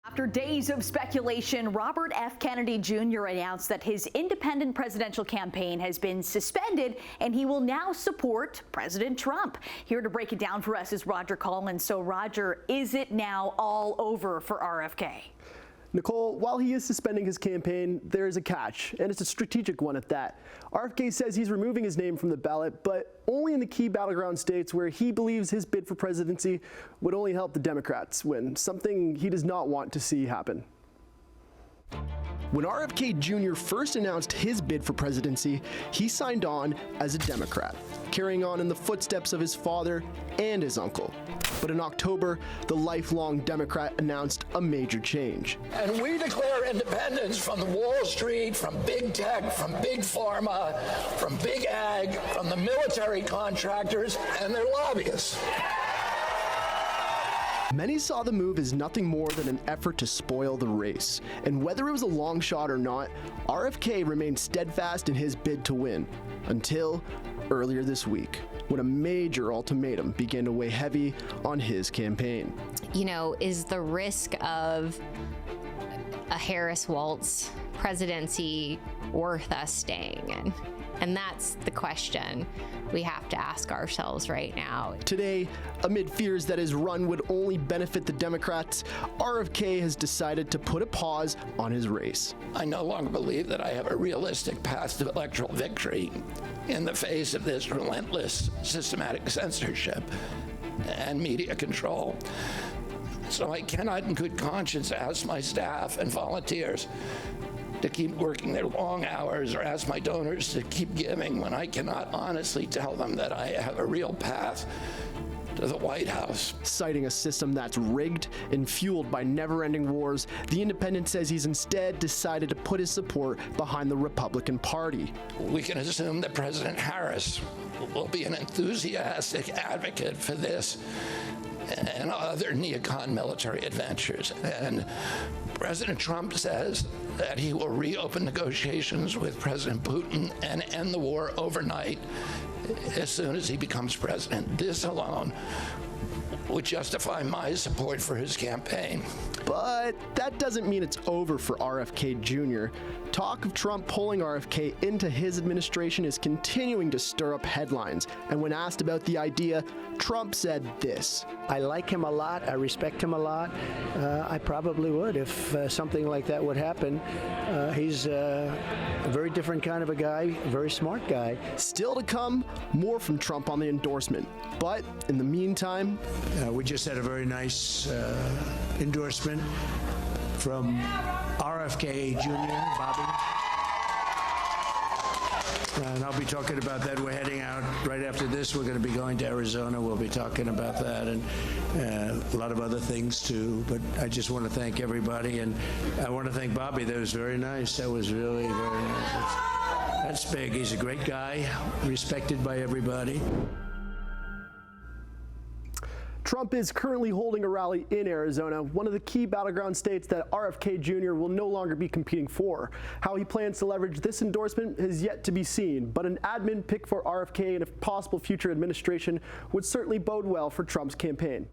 After days of speculation, Robert F. Kennedy Jr. announced that his independent presidential campaign has been suspended and he will now support President Trump. Here to break it down for us is Roger Collins. So, Roger, is it now all over for RFK? Nicole, while he is suspending his campaign, there is a catch, and it's a strategic one at that. RFK says he's removing his name from the ballot, but only in the key battleground states where he believes his bid for presidency would only help the Democrats win, something he does not want to see happen. When RFK Jr. first announced his bid for presidency, he signed on as a Democrat, carrying on in the footsteps of his father and his uncle. But in October, the lifelong Democrat announced a major change. And we declare independence from the Wall Street, from big tech, from big pharma, from big ag, from the military contractors and their lobbyists. Many saw the move as nothing more than an effort to spoil the race. And whether it was a long shot or not, RFK remained steadfast in his bid to win, until earlier this week, when a major ultimatum began to weigh heavy on his campaign. You know, is the risk of a Harris-Walz presidency worth us staying in? And that's the question we have to ask ourselves right now. Today, amid fears that his run would only benefit the Democrats, RFK has decided to put a pause on his race. I no longer believe that I have a realistic path to electoral victory in the face of this relentless systematic censorship and media control. So I cannot in good conscience ask my staff and volunteers to keep working their long hours or ask my donors to keep giving when I cannot honestly tell them that I have a real path to the White House. Citing a system that's rigged and fueled by never-ending wars, the Independent says he's instead decided to put his support behind the Republican Party. We can assume that President Harris will be an enthusiastic advocate for this and other neocon military adventures. And President Trump says that he will reopen negotiations with President Putin and end the war overnight as soon as he becomes president. This alone would justify my support for his campaign. But that doesn't mean it's over for RFK Jr. Talk of Trump pulling RFK into his administration is continuing to stir up headlines. And when asked about the idea, Trump said this. I like him a lot. I respect him a lot. I probably would if something like that would happen. He's a very different kind of a guy, a very smart guy. Still to come, more from Trump on the endorsement. But in the meantime, we just had a very nice endorsement from RFK Jr., Bobby. And I'll be talking about that. We're heading out right after this. We're going to be going to Arizona. We'll be talking about that and a lot of other things too. But I just want to thank everybody, and I want to thank Bobby. That was very nice. That was really very nice. That's big. He's a great guy, respected by everybody. Trump is currently holding a rally in Arizona, one of the key battleground states that RFK Jr. will no longer be competing for. How he plans to leverage this endorsement is yet to be seen, but an admin pick for RFK in a possible future administration would certainly bode well for Trump's campaign.